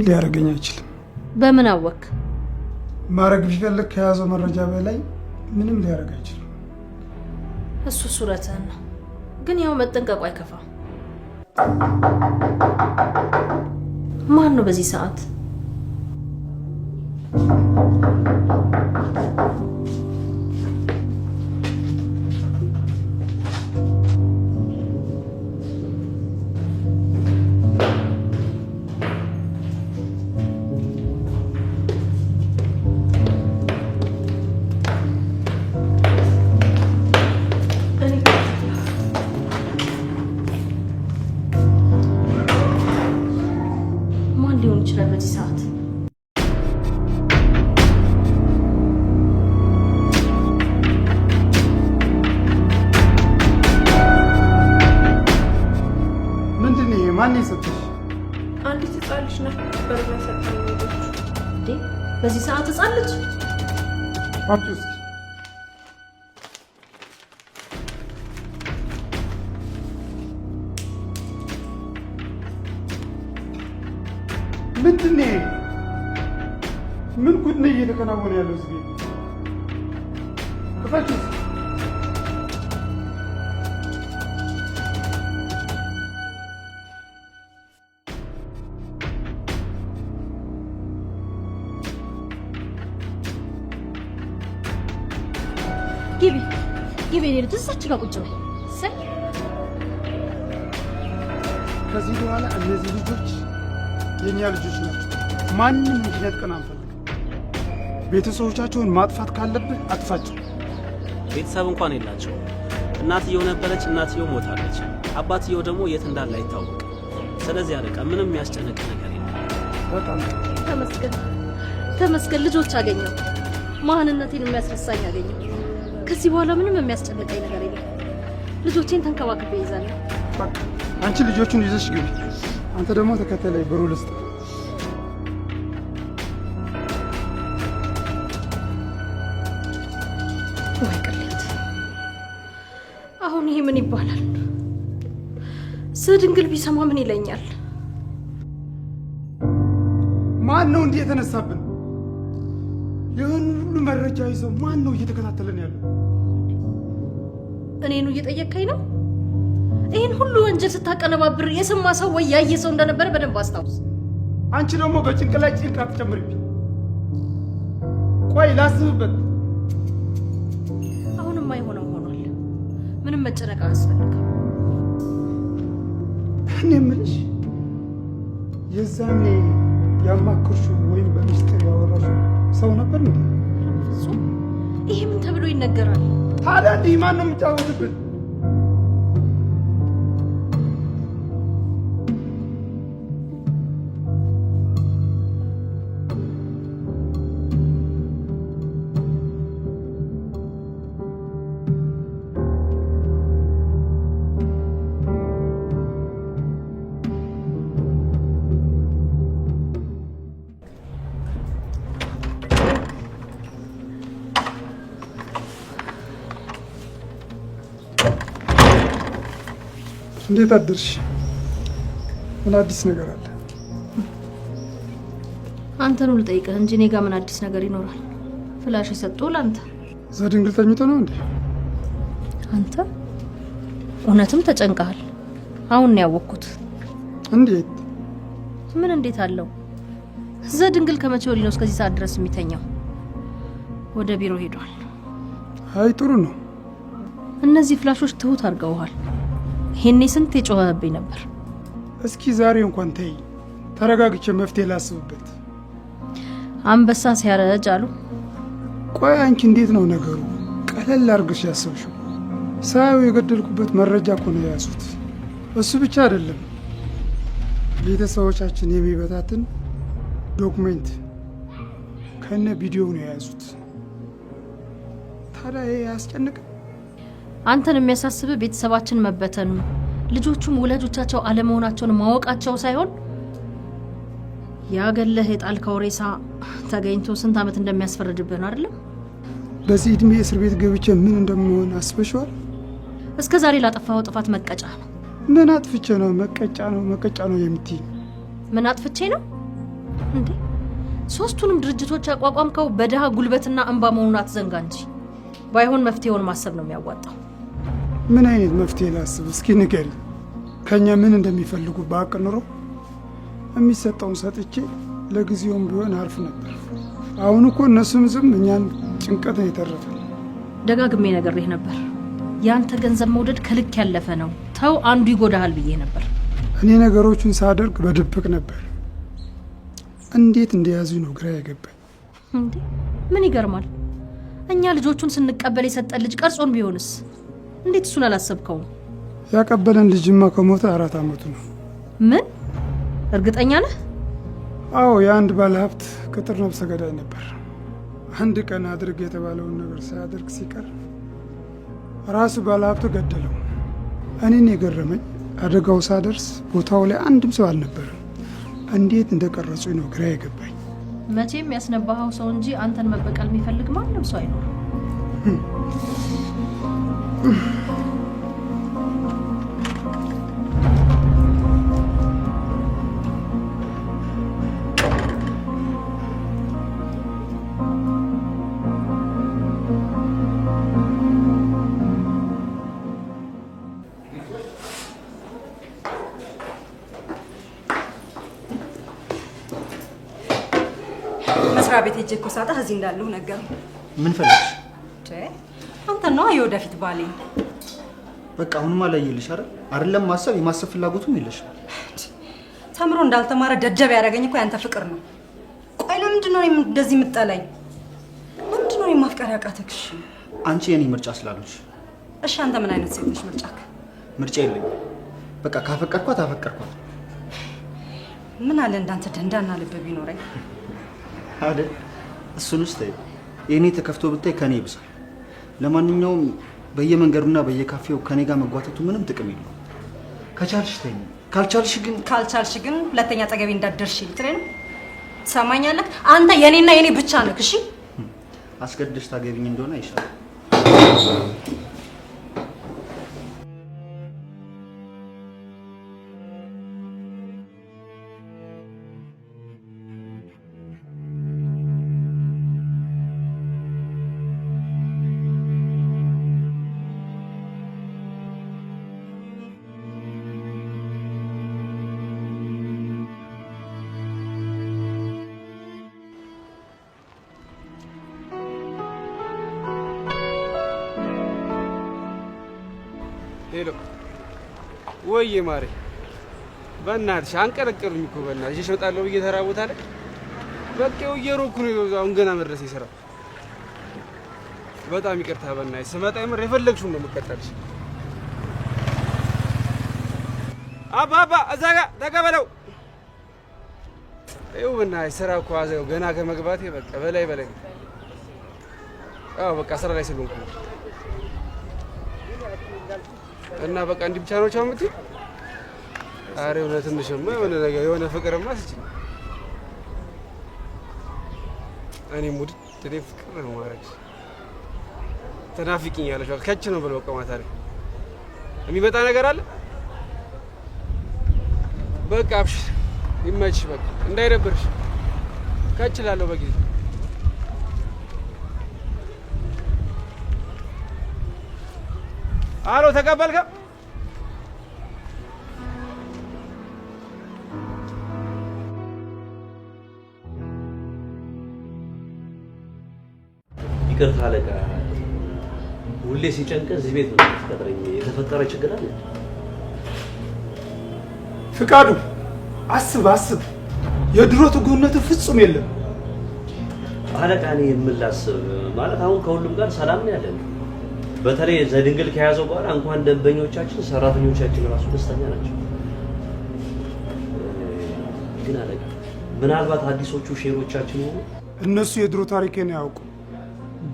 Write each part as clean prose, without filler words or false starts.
ሊያረጋኝ አይችልም። በምን አወክ? ማረግ ቢፈልግ ከያዘው መረጃ በላይ ምንም ሊያረጋ አይችልም። እሱ ሱረተን ነው፣ ግን ያው መጠንቀቁ አይከፋም። ማን ነው በዚህ ሰዓት? ማን ይሰጥሽ? አንዲት ህፃን ልጅ ናት። በር ላይ ሰጣኝ እንዴ? በዚህ ሰዓት ህፃን ልጅ? አጥቂስ ምንድነው? ምን ጉድ ነው እየተከናወነ ያለው እዚህ? ከፈችስ ግቢ እኔ ልትሳች ጋር ቁጭ በይ። ከዚህ በኋላ እነዚህ ልጆች የኛ ልጆች ናቸው። ማንም እንዲነጥቀን አንፈልግም። ቤተሰቦቻቸውን ማጥፋት ካለብህ አጥፋቸው። ቤተሰብ እንኳን የላቸው። እናትየው ነበረች፣ እናትየው ሞታለች። አባትየው ደግሞ የት እንዳለ አይታወቅም። ስለዚህ አለቃ ምንም የሚያስጨንቅ ነገር የለም። በጣም ተመስገን ልጆች አገኘው። ማንነቴን የሚያስረሳኝ አገኘው። ከዚህ በኋላ ምንም የሚያስጨንቀኝ ነገር የለም። ልጆቼን ተንከባክቤ ይዛለሁ። በቃ አንቺ ልጆቹን ይዘሽ ግቢ፣ አንተ ደግሞ ተከተለኝ። ብሩ ልስጥ። ወይ ቅሌት! አሁን ይሄ ምን ይባላል? ድንግል ቢሰማ ምን ይለኛል? ማን ነው እንዲህ የተነሳብን? ይህን ሁሉ መረጃ ይዘው ማን ነው እየተከታተለን ያለው? እኔኑ እየጠየቅከኝ ነው? ይህን ሁሉ ወንጀል ስታቀነባብር የሰማ ሰው ወይ ያየ ሰው እንደነበረ በደንብ አስታውስ። አንቺ ደግሞ በጭንቅ ላይ ጭንቅ አትጨምሪብኝ። ቆይ ላስብበት። አሁንም አይሆነው ሆኗል። ምንም መጨነቅ አያስፈልግም። እኔ የምልሽ የዛኔ ያማከርሽው ወይም በሚስጥር ያወራሽው ሰው ነበር እንዴ? ፍጹም፣ ይሄ ምን ተብሎ ይነገራል? ታዲያ እንዲህ ማን ነው የሚጫወትብን? እንዴት አደርሽ? ምን አዲስ ነገር አለ? አንተን ልጠይቅህ እንጂ እኔ ጋር ምን አዲስ ነገር ይኖራል? ፍላሽ የሰጠው ለአንተ። ዘድንግል ተኝቶ ነው እንዴ? አንተ እውነትም ተጨንቀሃል? አሁን ነው ያወቅኩት። እንዴት? ምን እንዴት አለው? ዘድንግል ከመቼ ወዲህ ነው እስከዚህ ሰዓት ድረስ የሚተኛው? ወደ ቢሮ ሄዷል። አይ ጥሩ ነው። እነዚህ ፍላሾች ትሁት አድርገውሃል። ይሄኔ ስንት የጮኸብኝ ነበር። እስኪ ዛሬ እንኳን ተይ፣ ተረጋግቼ መፍትሄ ላስብበት። አንበሳ ሲያረጅ አሉ። ቆይ አንቺ እንዴት ነው ነገሩ? ቀለል አድርገሽ ያሰብሽው? ሳያው የገደልኩበት መረጃ እኮ ነው የያዙት። እሱ ብቻ አይደለም፣ ቤተሰቦቻችን የሚበታትን ዶክሜንት ከነ ቪዲዮ ነው የያዙት። ታዲያ ይሄ ያስጨንቅ? አንተን የሚያሳስብ ቤተሰባችን መበተኑ ልጆቹም ወላጆቻቸው አለመሆናቸውን ማወቃቸው ሳይሆን ያገለህ የጣልከው ሬሳ ተገኝቶ ስንት ዓመት እንደሚያስፈርድብህ ነው አይደለም? በዚህ እድሜ እስር ቤት ገብቼ ምን እንደምሆን አስበሽዋል? እስከ ዛሬ ላጠፋኸው ጥፋት መቀጫ ነው። ምን አጥፍቼ ነው መቀጫ ነው የምትይኝ? ምን አጥፍቼ ነው? እንዴ ሶስቱንም ድርጅቶች አቋቋምከው በደሃ ጉልበትና እንባ መሆኑን አትዘንጋ እንጂ ባይሆን መፍትሄውን ማሰብ ነው የሚያዋጣው። ምን አይነት መፍትሄ ላስብ እስኪ ንገሪ። ከኛ ምን እንደሚፈልጉ ባቅ ኑሮ የሚሰጠውን ሰጥቼ ለጊዜውም ቢሆን አርፍ ነበር። አሁን እኮ እነሱም ዝም እኛን ጭንቀት ነው የተረፈን። ደጋግሜ ነግሬህ ነበር። ያንተ ገንዘብ መውደድ ከልክ ያለፈ ነው። ተው አንዱ ይጎዳሃል ብዬ ነበር። እኔ ነገሮቹን ሳደርግ በድብቅ ነበር። እንዴት እንደያዙ ነው ግራ የገባኝ። እንዴ ምን ይገርማል? እኛ ልጆቹን ስንቀበል የሰጠን ልጅ ቀርጾን ቢሆንስ? እንዴት እሱን አላሰብከውም? ያቀበለን ልጅማ ከሞተ 4 ዓመቱ ነው። ምን? እርግጠኛ ነህ? አዎ የአንድ ባለሀብት ቅጥር ነብሰ ገዳይ ነበር። አንድ ቀን አድርግ የተባለውን ነገር ሳያደርግ ሲቀር ራሱ ባለሀብቱ ገደለው። እኔን የገረመኝ አደጋው ሳደርስ ቦታው ላይ አንድም ሰው አልነበረም። እንዴት እንደቀረጹ ነው ግራ የገባኝ። መቼም ያስነባኸው ሰው እንጂ አንተን መበቀል የሚፈልግ ማንም ሰው አይኖርም። መስሪያ ቤት ሄጄ እኮ ሳጣህ እዚህ እንዳለሁ ነገሩ። ምን ፈለግሽ? አንተ ነው የወደፊት ባሌ። በቃ አሁንማ ላየልሽ አይደለም ማሰብ የማሰብ ፍላጎቱም የለሽም። ተምሮ እንዳልተማረ ደደብ ያደረገኝ እኮ ያንተ ፍቅር ነው። ቆይ ለምንድን ነው እንደዚህ የምትጠላኝ? ለምንድን ነው ማፍቀር ያቃተክሽ? አንቺ የኔ ምርጫ ስላልሆንሽ። እሺ አንተ ምን አይነት ሴት ነሽ? ምርጫክ? ምርጫ የለኝም። በቃ ካፈቀርኳት አፈቀርኳት። ምን አለ እንዳንተ ደንዳና ልብ ቢኖረኝ አይደል? እሱን ውስጥ የኔ ተከፍቶ ብታይ ከኔ ይብሳል። ለማንኛውም በየመንገዱና በየካፌው ከኔ ጋር መጓተቱ ምንም ጥቅም የለውም። ከቻልሽ ተይኝ፣ ካልቻልሽ ግን ሁለተኛ አጠገቤ እንዳትደርሺ ልትለኝ ነው? ትሰማኛለህ? አንተ የኔና የኔ ብቻ ነህ። እሺ አስገድደሽ ታገቢኝ እንደሆነ አይሻልም? ሄሎ ወይ ማሬ፣ በእናትሽ አንቀለቀሉኝ እኮ በእናትሽ። እሸጣለሁ ብዬ ተራ ቦታ ላይ በቃ እየሮኩ ነው። አሁን ገና መድረስ ይሰራ። በጣም ይቅርታ በእናትሽ። ስመጣ የምር የፈለግሽውን ነው የምቀጠልሽ። አባ እዛ ጋር ተቀበለው። ይኸው በእናትሽ ስራ እኮ አዘው ገና ከመግባቴ በቃ በላይ። አዎ በቃ ስራ ላይ ስለሆንኩ ነው። እና በቃ እንዲህ ብቻ ነው ቻው የምትይ? ኧረ የሆነ ትንሽማ የሆነ ነገር የሆነ ፍቅርማ ስጪ። እኔ ሙድ ትዴ ፍቅር ነው ማረግሽ። ተናፍቂኛለሽ። ከች ነው ብለው በቃ ማታ ላይ የሚመጣ ነገር አለ። በቃ አብሽር፣ ይመችሽ። በቃ እንዳይደብርሽ ከች እላለሁ በጊዜ። አሎ ተቀበልከ? ይቅርታ አለቃ፣ ሁሌ ሲጨንቅ እዚህ ቤት ነው ተቀጥረኝ። የተፈጠረ ችግር አለ? ፍቃዱ አስብ። የድሮ ትጉነት ፍጹም የለም አለቃ። እኔ የምላስብ ማለት አሁን ከሁሉም ጋር ሰላም ነው ያለን። በተለይ ዘድንግል ከያዘው በኋላ እንኳን ደንበኞቻችን ሰራተኞቻችን ራሱ ደስተኛ ናቸው። ግን አለቃ ምናልባት አዲሶቹ ሼሮቻችን ሆኑ እነሱ የድሮ ታሪኬን ያውቁ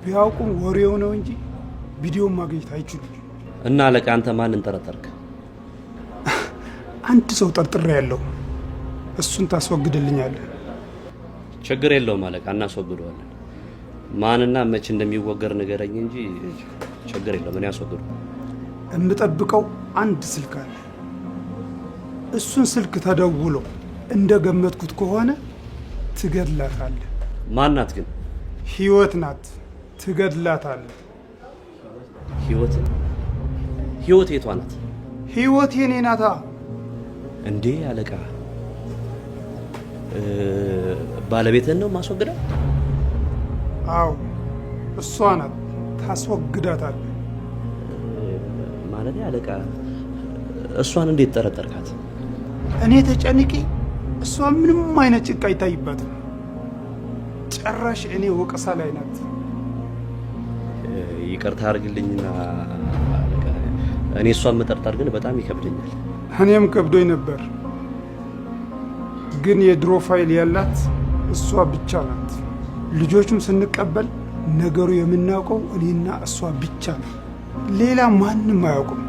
ቢያውቁም ወሬው ነው እንጂ ቪዲዮን ማግኘት አይችሉም። እና አለቃ አንተ ማንን ጠረጠርክ? አንድ ሰው ጠርጥሬ ያለው እሱን ታስወግድልኛለህ? ችግር የለውም አለቃ፣ እናስወግደዋለን። ማንና መቼ እንደሚወገር ንገረኝ እንጂ ችግር የለውም፣ እኔ አስወግዱ። የምጠብቀው አንድ ስልክ አለ። እሱን ስልክ ተደውሎ እንደገመትኩት ከሆነ ትገድላታለህ። ማናት ግን? ህይወት ናት። ትገድላታለህ። ህይወት? ህይወት የቷ ናት? ህይወት የኔ ናታ። እንዴ አለቃ፣ ባለቤትህን ነው ማስወግዳት? አዎ እሷ ናት። ታስወግዳታለህ። ማለት አለቃ፣ እሷን እንዴት ጠረጠርካት? እኔ ተጨንቄ እሷ ምንም አይነት ጭቃ አይታይባትም። ጭራሽ እኔ ወቀሳ ላይ ናት። ይቅርታ አድርግልኝና አለቃ፣ እኔ እሷን መጠርጠር ግን በጣም ይከብደኛል። እኔም ከብዶኝ ነበር፣ ግን የድሮ ፋይል ያላት እሷ ብቻ ናት። ልጆቹም ስንቀበል ነገሩ የምናውቀው እኔና እሷ ብቻ ነው፣ ሌላ ማንም አያውቁም።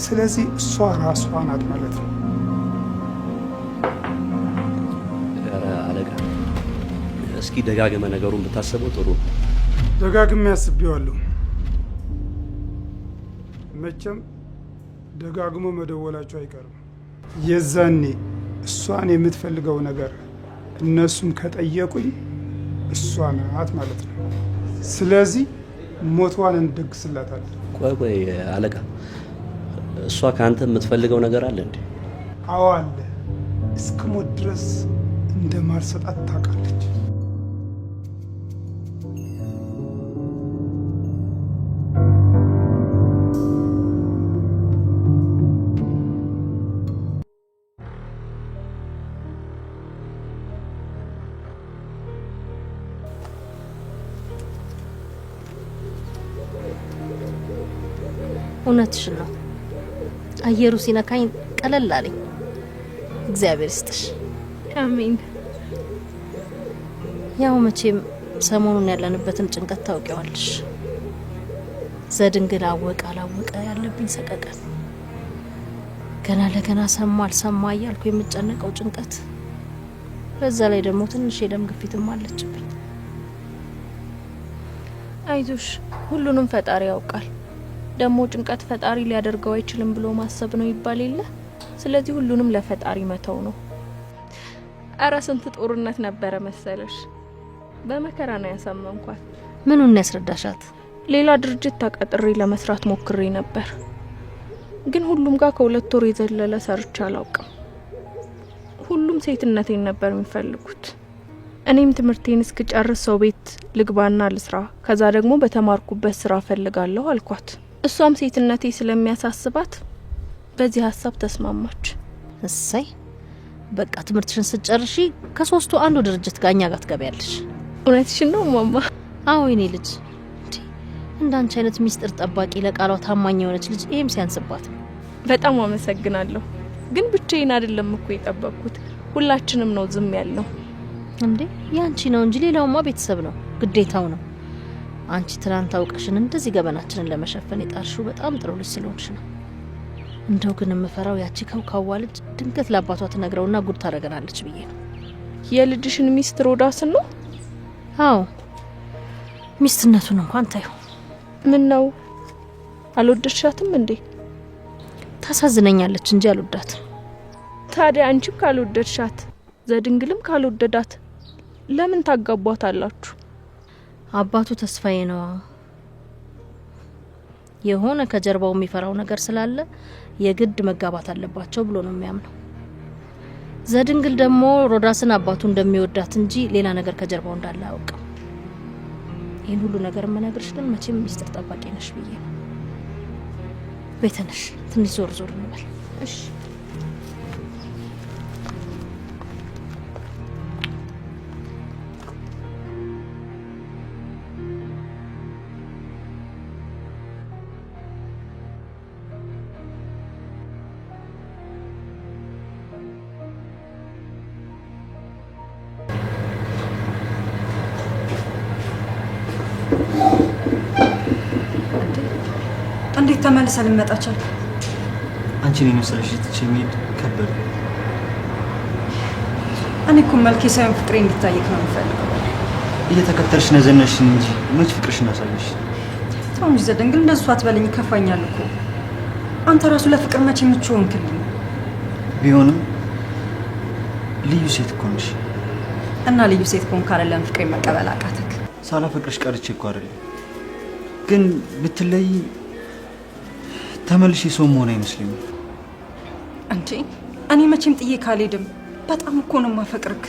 ስለዚህ እሷ ራሷ ናት ማለት ነው። አለቃ፣ እስኪ ደጋግመ ነገሩን ብታስበው ጥሩ ነው። ደጋግሜ አስቤዋለሁ። መቼም ደጋግሞ መደወላቸው አይቀርም። የዛኔ እሷን የምትፈልገው ነገር እነሱም ከጠየቁኝ እሷ ናት ማለት ነው። ስለዚህ ሞቷን እንደግስላታለን። ቆይ አለቃ፣ እሷ ከአንተ የምትፈልገው ነገር አለ እንዴ? አዎ አለ። እስከ ሞት ድረስ እንደማልሰጣት ታውቃለች። እውነትሽን ነው። አየሩ ሲነካኝ ቀለል አለኝ። እግዚአብሔር ይስጥሽ። አሜን። ያው መቼም ሰሞኑን ያለንበትን ጭንቀት ታውቂዋለሽ። ዘድንግል አወቀ አላወቀ ያለብኝ ሰቀቀን፣ ገና ለገና ሰማ አልሰማ እያልኩ የምጨነቀው ጭንቀት፣ በዛ ላይ ደግሞ ትንሽ የደም ግፊትም አለችብኝ። አይዞሽ፣ ሁሉንም ፈጣሪ ያውቃል። ደግሞ ጭንቀት ፈጣሪ ሊያደርገው አይችልም ብሎ ማሰብ ነው ይባል የለ። ስለዚህ ሁሉንም ለፈጣሪ መተው ነው። አረ ስንት ጦርነት ነበረ መሰለሽ። በመከራ ነው ያሳመንኳት። ምኑን ያስረዳሻት? ሌላ ድርጅት ተቀጥሬ ለመስራት ሞክሬ ነበር፣ ግን ሁሉም ጋር ከ2 ወር የዘለለ ሰርቼ አላውቅም። ሁሉም ሴትነቴን ነበር የሚፈልጉት። እኔም ትምህርቴን እስክጨርስ ሰው ቤት ልግባና ልስራ፣ ከዛ ደግሞ በተማርኩበት ስራ ፈልጋለሁ አልኳት። እሷም ሴትነቴ ስለሚያሳስባት በዚህ ሀሳብ ተስማማች። እሰይ፣ በቃ ትምህርትሽን ስትጨርሺ ከ3ቱ አንዱ ድርጅት ጋር እኛ ጋር ትገቢያለሽ። እውነትሽን ነው ማማ? አዎ የኔ ልጅ፣ እንዳንቺ አይነት ሚስጥር ጠባቂ ለቃሏ ታማኝ የሆነች ልጅ ይሄም ሲያንስባት። በጣም አመሰግናለሁ። ግን ብቻዬን አይደለም እኮ የጠበቅኩት፣ ሁላችንም ነው ዝም ያልነው። እንዴ ያንቺ ነው እንጂ ሌላውማ ቤተሰብ ነው፣ ግዴታው ነው። አንቺ ትናንት አውቀሽን እንደዚህ ገበናችንን ለመሸፈን የጣርሽው በጣም ጥሩ ልጅ ስለሆንሽ ነው። እንደው ግን የምፈራው ያቺ ከውካዋ ልጅ ድንገት ለአባቷ ትነግረውና ጉድ ታደርገናለች ብዬ ነው። የልጅሽን ሚስት ሮዳስን ነው? አዎ ሚስትነቱን እንኳን ታዩ። ምን ነው አልወደድሻትም እንዴ? ታሳዝነኛለች እንጂ አልወዳትም። ታዲያ አንቺም ካልወደድሻት ዘድንግልም ካልወደዳት ለምን ታጋቧታላችሁ? አባቱ ተስፋዬ ነው። የሆነ ከጀርባው የሚፈራው ነገር ስላለ የግድ መጋባት አለባቸው ብሎ ነው የሚያምነው። ዘድንግል ደግሞ ሮዳስን አባቱ እንደሚወዳት እንጂ ሌላ ነገር ከጀርባው እንዳለ አያውቅም። ይህን ሁሉ ነገር የምነግርሽ ግን መቼም ሚስጥር ጠባቂ ነሽ ብዬ ነው። ቤተነሽ ትንሽ ዞር ዞር እንበል እሺ? እንዴት ተመልሰ ልመጣቻል? አንቺን የመሰለሽ ትቼ መሄድ ከበደ። እኔ እኮ መልኬ ሳይሆን ፍቅሬ እንዲታይክ ነው የምፈልገው። እየተከተልሽ ነዘነሽን እንጂ መች ፍቅርሽን አሳየሽ? ተውሽ ዘድንግል፣ እንደሱ አትበለኝ፣ ይከፋኛል እኮ። አንተ ራሱ ለፍቅር መቼ ምቹ ሆንክልኝ። ቢሆንም ልዩ ሴት እኮ ነሽ። እና ልዩ ሴት ኮንክ አይደለም ፍቅሬን መቀበል አቃተክ? ሳላፈቅርሽ ቀርቼ እኮ አይደለም፣ ግን ብትለይ ተመልሼ ሰው መሆን አይመስለኝም። እንዴ እኔ መቼም ጥዬ ካልሄድም። በጣም እኮ ነው የማፈቅርክ።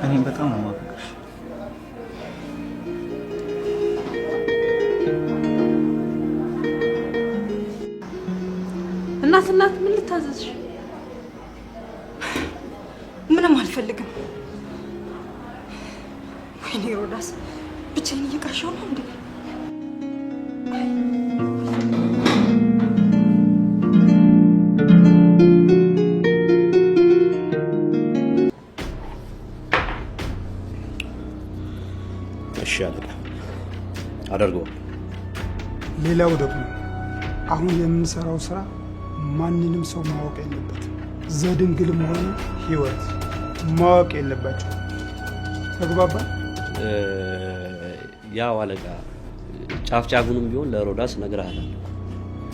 እኔም በጣም ነው የማፈቅርሽ። እናት ምን ልታዘዝሽ? ምንም አልፈልግም። ወይኔ ሮዳስ ብቻዬን እየቃሻው ነው እንዴ? እሺ አለቃ፣ አደርገው። ሌላው ደግሞ አሁን የምንሰራው ስራ ማንንም ሰው ማወቅ የለበትም። ዘድንግልም ሆነ ህይወት ማወቅ የለባቸው። ተግባባ? ያው አለቃ፣ ጫፍጫፉንም ቢሆን ለሮዳስ እነግርሃለሁ።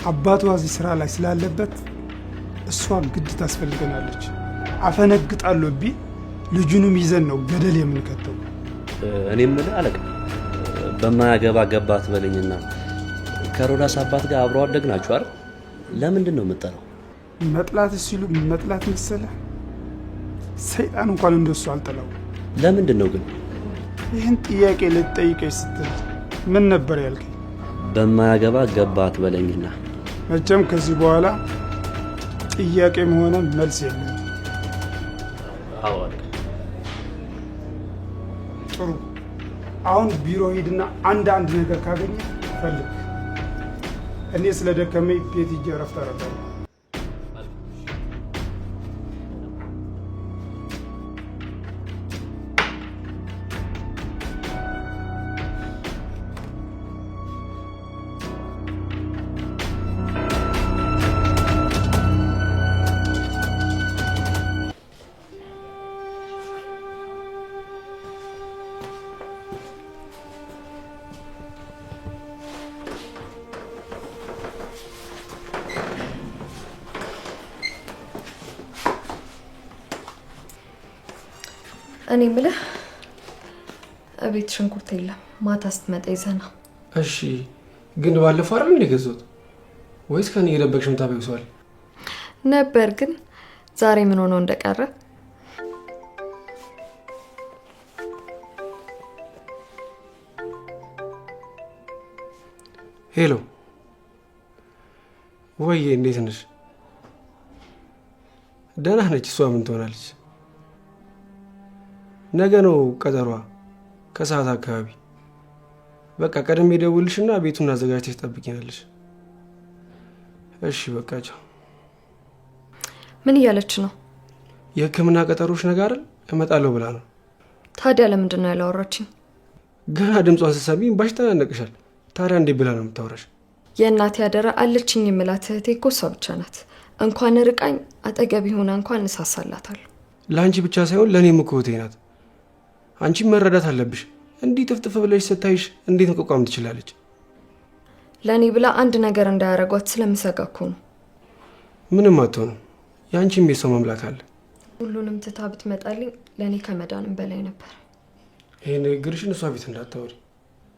አባቷ እዚህ ስራ ላይ ስላለበት እሷ ግድ ታስፈልገናለች። አፈነግጣለሁ ቢል ልጁንም ይዘን ነው ገደል የምንከተው። እኔም ምን አለቃ፣ በማያገባ ገባት በለኝና ከሮዳስ አባት ጋር አብረው አደግ ናችሁ አይደል? ለምንድን ነው የምጠራው? መጥላት ሲሉ መጥላት መሰለ? ሰይጣን እንኳን እንደሱ አልጠላው። ለምንድን ነው ግን? ይህን ጥያቄ ልትጠይቀኝ ስትል ምን ነበር ያልከኝ? በማያገባ ገባት በለኝና። መቼም ከዚህ በኋላ ጥያቄም ሆነ መልስ የለም። አዎ አለቃ። ጥሩ። አሁን ቢሮ ሂድና አንድ ነገር ካገኘ ፈልግ። እኔ ስለደከመኝ ቤት ሂጅ እረፍት አደርጋለሁ። እኔ የምልህ እቤት ሽንኩርት የለም፣ ማታ ስትመጣ ይዘና። እሺ፣ ግን ባለፈው አይደል እንደ ገዛሁት? ወይስ ከኔ የደበቅሽ ምታበይው ሰው አለ? ነበር፣ ግን ዛሬ ምን ሆኖ እንደቀረ። ሄሎ፣ ወይዬ፣ እንዴት ነሽ? ደህና ነች። እሷ ምን ትሆናለች? ነገ ነው ቀጠሯ፣ ከሰዓት አካባቢ። በቃ ቀደም ደውልሽና ቤቱን አዘጋጅተሽ ትጠብቂናለሽ። እሺ በቃ ቻው። ምን እያለች ነው? የሕክምና ቀጠሮች ነገ አይደል? እመጣለሁ ብላ ነው። ታዲያ ለምንድን ነው ያላወራችኝ? ገና ድምጿን ስትሰሚ ባሽ ተናነቅሻል። ታዲያ እንዴት ብላ ነው የምታወራሽ? የእናቴ አደራ አለችኝ የምላት እህቴ እኮ እሷ ብቻ ናት። እንኳን ርቃኝ አጠገብ ሆና እንኳን እንሳሳላታለሁ። ለአንቺ ብቻ ሳይሆን ለእኔም እኮ እህቴ ናት። አንቺም መረዳት አለብሽ። እንዲህ ጥፍጥፍ ብለሽ ስታይሽ እንዴት መቋቋም ትችላለች? ለእኔ ብላ አንድ ነገር እንዳያረጓት ስለምሰጋ እኮ ነው። ምንም አትሆንም። የአንቺም የሰው መምላክ አለ። ሁሉንም ትታ ብትመጣልኝ ለእኔ ከመዳንም በላይ ነበር። ይሄ ንግግርሽን እሷ ፊት እንዳታወሪ።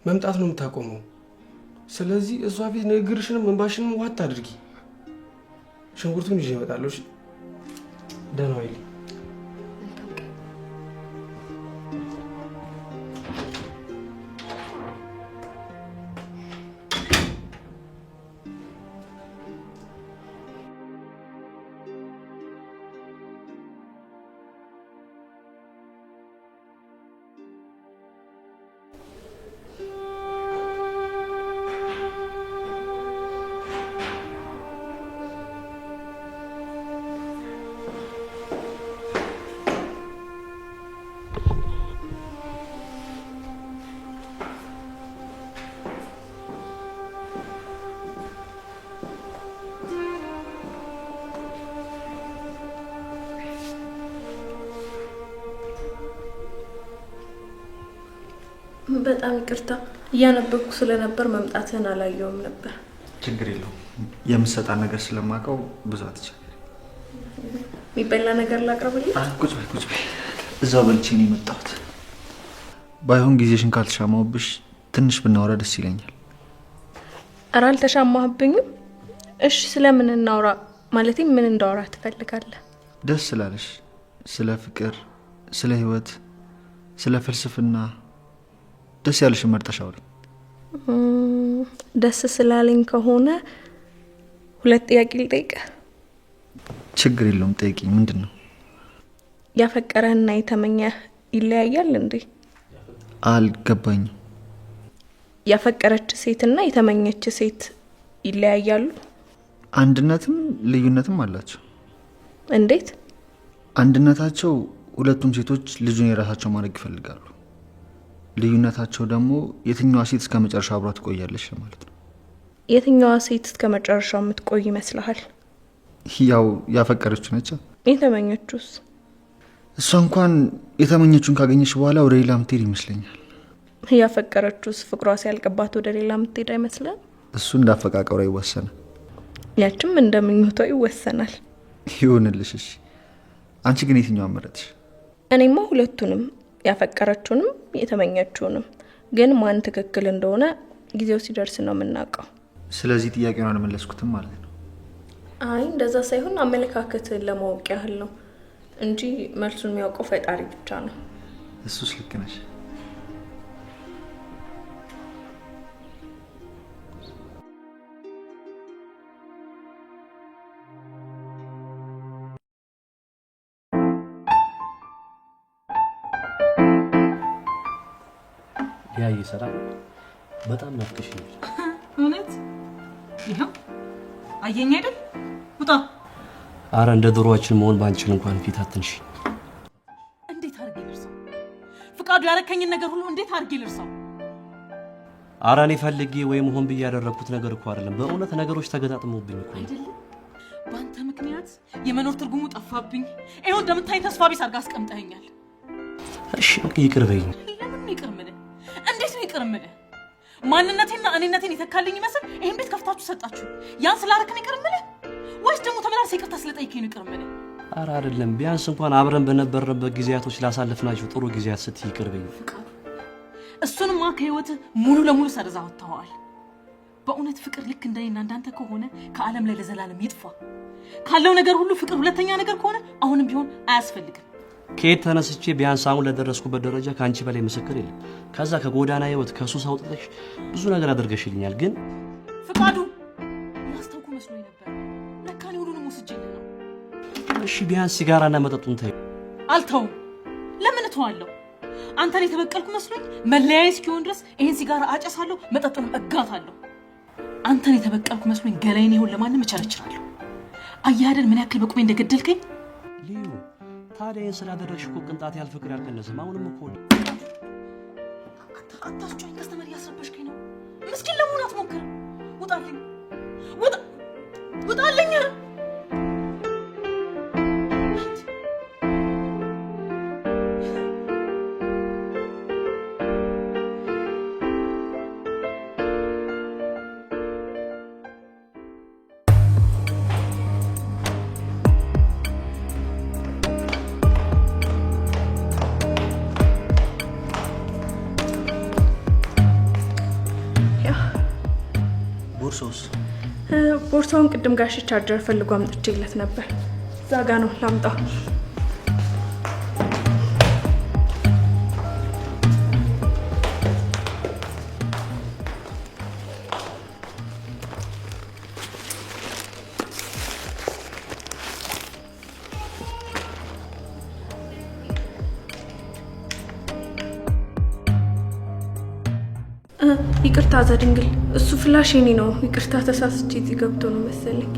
መምጣት ነው የምታቆመው። ስለዚህ እሷ ፊት ንግግርሽንም እንባሽንም ዋጥ አድርጊ። ሽንኩርቱን ይዤ እመጣለሁ። ደህና ዋይልኝ። በጣም ይቅርታ፣ እያነበብኩ ስለነበር መምጣትህን አላየውም ነበር። ችግር የለውም። የምትሰጣን ነገር ስለማውቀው ብዙ አትቸገሪ። የሚበላ ነገር ላቅርብልህ? ቁጭ በይ ቁጭ በይ። እዛው በልቼ ነው የመጣሁት። ባይሆን ጊዜሽን ካልተሻማውብሽ ትንሽ ብናወራ ደስ ይለኛል። ኧረ አልተሻማህብኝም። እሺ ስለምን እናውራ? ማለቴ ምን እንዳወራ ትፈልጋለህ? ደስ ስላለሽ፣ ስለ ፍቅር፣ ስለ ህይወት፣ ስለ ፍልስፍና ደስ ያለሽን መርጠሽ አውሪ። ደስ ስላለኝ ከሆነ 2 ጥያቄ ልጠይቅህ። ችግር የለውም ጠይቂኝ። ምንድን ነው? ያፈቀረህና የተመኘህ ይለያያል እንዴ? አልገባኝም። ያፈቀረች ሴትና የተመኘች ሴት ይለያያሉ? አንድነትም ልዩነትም አላቸው። እንዴት? አንድነታቸው ሁለቱም ሴቶች ልጁን የራሳቸው ማድረግ ይፈልጋሉ። ልዩነታቸው ደግሞ የትኛዋ ሴት እስከ መጨረሻ አብሯ ትቆያለች ማለት ነው። የትኛዋ ሴት እስከ መጨረሻው የምትቆይ ይመስልሃል? ያው ያፈቀረችው ነች። የተመኘችውስ? እሷ እንኳን የተመኘችውን ካገኘች በኋላ ወደ ሌላ ምትሄድ ይመስለኛል። ያፈቀረችውስ ፍቅሯ ሲያልቅባት ወደ ሌላ ምትሄድ አይመስልም? እሱ እንዳፈቃቀሯ ይወሰናል። ያችም እንደምኞቷ ይወሰናል። ይሁንልሽ። እሺ አንቺ ግን የትኛው አመረጥሽ? እኔማ ሁለቱንም፣ ያፈቀረችውንም የተመኘችውንም። ግን ማን ትክክል እንደሆነ ጊዜው ሲደርስ ነው የምናውቀው። ስለዚህ ጥያቄውን አልመለስኩትም ማለት ነው? አይ እንደዛ ሳይሆን አመለካከትን ለማወቅ ያህል ነው እንጂ መልሱን የሚያውቀው ፈጣሪ ብቻ ነው። እሱስ ልክ ነሽ። ያ ይሰራል። በጣም ናፍቀሽኛል። እውነት? ይሄው አየኝ አይደል? ውጣ። አረ እንደ ድሮዋችን መሆን ባንችል እንኳን ፊት አትንሽ። እንዴት አድርጌ ልርሳው? ፍቃዱ ያረከኝን ነገር ሁሉ እንዴት አድርጌ ልርሳው? አረ እኔ ፈልጌ ወይም ሆን ብዬ ያደረኩት ነገር እኮ አይደለም። በእውነት ነገሮች ተገጣጥመውብኝ እኮ አይደለም። በአንተ ምክንያት የመኖር ትርጉሙ ጠፋብኝ። ይሄው እንደምታይ ተስፋ ቢስ አድርጋ አስቀምጠኸኛል። እሺ ይቅር በይኝ። ለምን ይቅር ምን? እንዴት ነው ይቅር ምን? ማንነቴና እኔነቴን የተካልኝ ይመስል ይሄን ቤት ከፍታችሁ ሰጣችሁ። ያን ስላረከኝ ይቅር ምን? ወይስ ደግሞ ተመላልሰ ይቅርታ ስለጠይቀኝ ነው ይቅር ምን? አረ አይደለም። ቢያንስ እንኳን አብረን በነበርንበት ጊዜያቶች ላሳለፍናቸው ጥሩ ጊዜያት ስትይ ይቅር በይኝ። እሱንማ ከህይወት ሙሉ ለሙሉ ሰርዛ ወጥተዋል። በእውነት ፍቅር ልክ እንደኔና እንዳንተ ከሆነ ከዓለም ላይ ለዘላለም ይጥፋ። ካለው ነገር ሁሉ ፍቅር ሁለተኛ ነገር ከሆነ አሁንም ቢሆን አያስፈልግም። ከየት ተነስቼ ቢያንስ አሁን ለደረስኩበት ደረጃ ከአንቺ በላይ ምስክር የለም። ከዛ ከጎዳና ህይወት ከሱስ አውጥተሽ ብዙ ነገር አድርገሽልኛል። ግን ፍቃዱ ያስተውኩ መስሎኝ ነበር። ለካ እኔ ሁሉንም ወስጄልህ ነው። እሺ ቢያንስ ሲጋራና መጠጡን ተይው። አልተውም። ለምን እተዋለሁ? አንተን የተበቀልኩ መስሎኝ መለያየት እስኪሆን ድረስ ይሄን ሲጋራ አጨሳለሁ፣ መጠጡንም እጋታለሁ። አንተን የተበቀልኩ መስሎኝ ገላዬን ይሁን ለማንም እቸረችራለሁ። አያደን ምን ያክል በቁሜ እንደገደልከኝ። ልዩ ታዲያ ይህን ስላደረግሽ እኮ ቅንጣት ያህል ፍቅር ያልቀነስም። አሁንም እኮ አታስጮኝ። ከስተመር እያስረበሽከኝ ነው። ምስኪን ለመሆን አትሞክር። ውጣልኝ! ውጣልኝ! ቦርሳውን ቅድም ጋሽ ቻርጀር ፈልጎ አምጥቼለት ነበር። እዛ ጋ ነው፣ ላምጣው። ይቅርታ ዘድንግል፣ እሱ ፍላሽ የኔ ነው። ይቅርታ ተሳስቼ እዚህ ገብቶ ነው መሰለኝ።